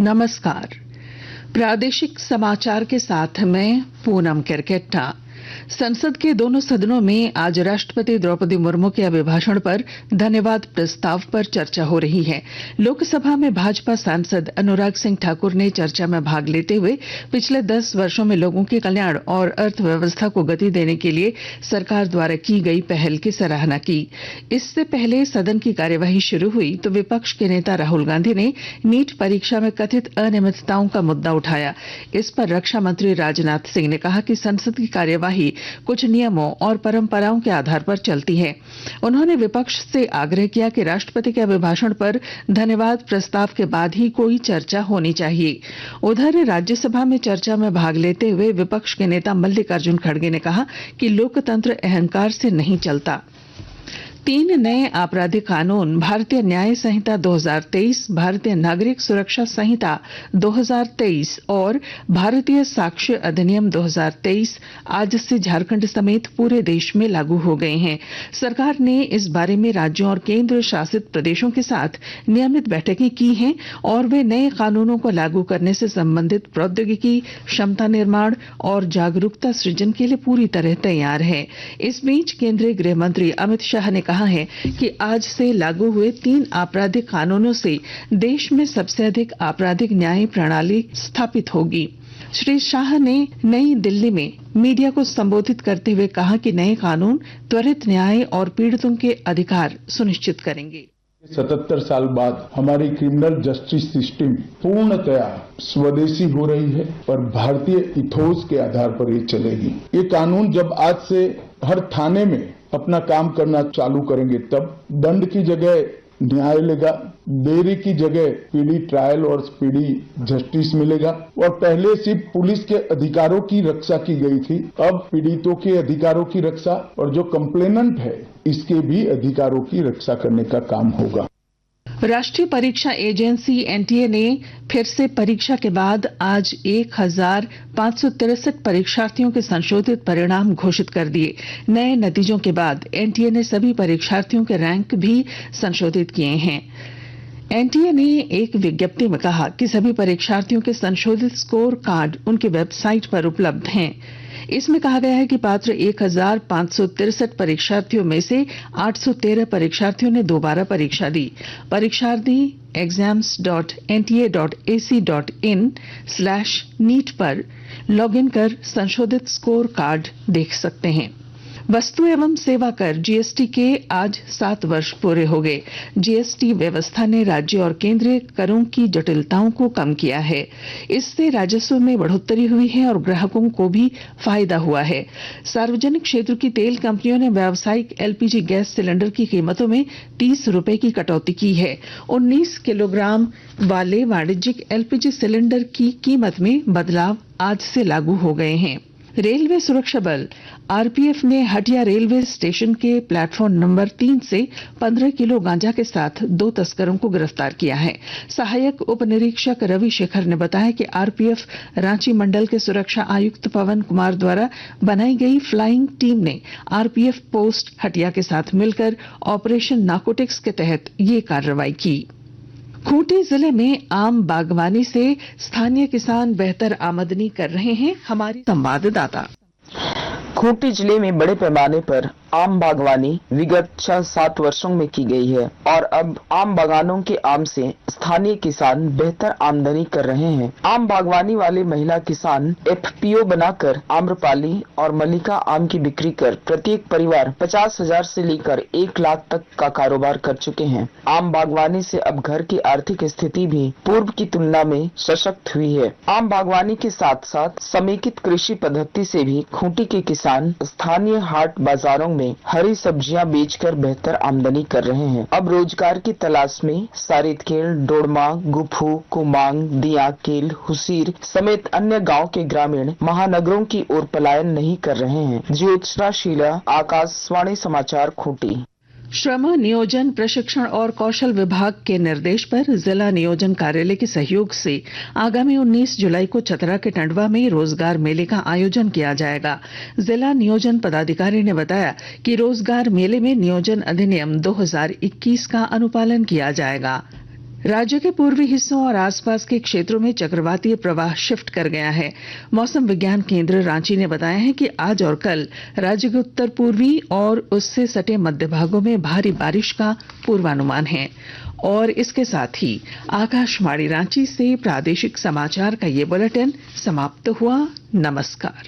नमस्कार। प्रादेशिक समाचार के साथ मैं पूनम केरकेट्टा। संसद के दोनों सदनों में आज राष्ट्रपति द्रौपदी मुर्मू के अभिभाषण पर धन्यवाद प्रस्ताव पर चर्चा हो रही है। लोकसभा में भाजपा सांसद अनुराग सिंह ठाकुर ने चर्चा में भाग लेते हुए पिछले 10 वर्षों में लोगों के कल्याण और अर्थव्यवस्था को गति देने के लिए सरकार द्वारा की गई पहल की सराहना की। इससे पहले सदन की कार्यवाही शुरू हुई तो विपक्ष के नेता राहुल गांधी ने नीट परीक्षा में कथित अनियमितताओं का मुद्दा उठाया। इस पर रक्षा मंत्री राजनाथ सिंह ने कहा कि संसद की कार्यवाही कुछ नियमों और परंपराओं के आधार पर चलती है। उन्होंने विपक्ष से आग्रह किया कि राष्ट्रपति के अभिभाषण पर धन्यवाद प्रस्ताव के बाद ही कोई चर्चा होनी चाहिए। उधर राज्यसभा में चर्चा में भाग लेते हुए विपक्ष के नेता मल्लिकार्जुन खड़गे ने कहा कि लोकतंत्र अहंकार से नहीं चलता। 3 नए आपराधिक कानून भारतीय न्याय संहिता 2023, भारतीय नागरिक सुरक्षा संहिता 2023 और भारतीय साक्ष्य अधिनियम 2023 आज से झारखंड समेत पूरे देश में लागू हो गए हैं। सरकार ने इस बारे में राज्यों और केंद्र शासित प्रदेशों के साथ नियमित बैठकें की हैं और वे नए कानूनों को लागू करने से संबंधित प्रौद्योगिकी, क्षमता निर्माण और जागरूकता सृजन के लिए पूरी तरह तैयार है। इस बीच केंद्रीय गृह मंत्री अमित शाह ने कहा है कि आज से लागू हुए 3 आपराधिक कानूनों से देश में सबसे अधिक आपराधिक न्याय प्रणाली स्थापित होगी। श्री शाह ने नई दिल्ली में मीडिया को संबोधित करते हुए कहा कि नए कानून त्वरित न्याय और पीड़ितों के अधिकार सुनिश्चित करेंगे। 77 साल बाद हमारी क्रिमिनल जस्टिस सिस्टम पूर्णतया स्वदेशी हो रही है और भारतीय इथोस के आधार पर ये चलेगी। ये कानून जब आज से हर थाने में अपना काम करना चालू करेंगे तब दंड की जगह न्याय लेगा, देरी की जगह स्पीडी ट्रायल और स्पीडी जस्टिस मिलेगा। और पहले सिर्फ पुलिस के अधिकारों की रक्षा की गई थी, अब पीड़ितों के अधिकारों की रक्षा और जो कंप्लेनेंट है इसके भी अधिकारों की रक्षा करने का काम होगा। राष्ट्रीय परीक्षा एजेंसी एनटीए ने फिर से परीक्षा के बाद आज 1563 परीक्षार्थियों के संशोधित परिणाम घोषित कर दिए। नए नतीजों के बाद एनटीए ने सभी परीक्षार्थियों के रैंक भी संशोधित किए हैं। एनटीए ने एक विज्ञप्ति में कहा कि सभी परीक्षार्थियों के संशोधित स्कोर कार्ड उनकी वेबसाइट पर उपलब्ध हैं। इसमें कहा गया है कि पात्र 1563 परीक्षार्थियों में से 813 परीक्षार्थियों ने दोबारा परीक्षा दी। परीक्षार्थी exams.nta.ac.in/NEET पर लॉगिन कर संशोधित स्कोर कार्ड देख सकते हैं। वस्तु एवं सेवा कर जीएसटी के आज 7 वर्ष पूरे हो गए। जीएसटी व्यवस्था ने राज्य और केंद्रीय करों की जटिलताओं को कम किया है। इससे राजस्व में बढ़ोतरी हुई है और ग्राहकों को भी फायदा हुआ है। सार्वजनिक क्षेत्र की तेल कंपनियों ने व्यावसायिक एलपीजी गैस सिलेंडर की कीमतों में 30 रुपए की कटौती की है। 19 किलोग्राम वाले वाणिज्यिक एलपीजी सिलेंडर की कीमत में बदलाव आज से लागू हो गए हैं। रेलवे सुरक्षा बल आरपीएफ ने हटिया रेलवे स्टेशन के प्लेटफॉर्म नंबर 3 से 15 किलो गांजा के साथ 2 तस्करों को गिरफ्तार किया है। सहायक उप निरीक्षक रवि शेखर ने बताया कि आरपीएफ रांची मंडल के सुरक्षा आयुक्त पवन कुमार द्वारा बनाई गई फ्लाइंग टीम ने आरपीएफ पोस्ट हटिया के साथ मिलकर ऑपरेशन नार्कोटिक्स के तहत ये कार्रवाई की। खूंटी जिले में आम बागवानी से स्थानीय किसान बेहतर आमदनी कर रहे हैं। हमारी संवाददाता। खूंटी जिले में बड़े पैमाने पर आम बागवानी विगत 6-7 वर्षों में की गई है और अब आम बागानों के आम से स्थानीय किसान बेहतर आमदनी कर रहे हैं। आम बागवानी वाले महिला किसान एफपीओ बनाकर आम्रपाली और मल्लिका आम की बिक्री कर प्रत्येक परिवार 50,000 से लेकर 1 लाख तक का कारोबार कर चुके हैं। आम बागवानी से अब घर की आर्थिक स्थिति भी पूर्व की तुलना में सशक्त हुई है। आम बागवानी के साथ साथ समेकित कृषि पद्धति से भी खूंटी के किसान स्थानीय हाट बाजारों में हरी सब्जियां बेचकर बेहतर आमदनी कर रहे हैं। अब रोजगार की तलाश में सारितखेल, डोडमा, गुफू, कुमांग, दियाकेल, हुसीर समेत अन्य गांव के ग्रामीण महानगरों की ओर पलायन नहीं कर रहे हैं। ज्योत्सना शीला, आकाशवाणी समाचार, खूंटी। श्रम नियोजन प्रशिक्षण और कौशल विभाग के निर्देश पर जिला नियोजन कार्यालय के सहयोग से आगामी 19 जुलाई को चतरा के टंडवा में रोजगार मेले का आयोजन किया जाएगा। जिला नियोजन पदाधिकारी ने बताया कि रोजगार मेले में नियोजन अधिनियम 2021 का अनुपालन किया जाएगा। राज्य के पूर्वी हिस्सों और आसपास के क्षेत्रों में चक्रवातीय प्रवाह शिफ्ट कर गया है। मौसम विज्ञान केंद्र रांची ने बताया है कि आज और कल राज्य के उत्तर पूर्वी और उससे सटे मध्य भागों में भारी बारिश का पूर्वानुमान है। और इसके साथ ही आकाशवाणी रांची से प्रादेशिक समाचार का ये बुलेटिन समाप्त हुआ। नमस्कार।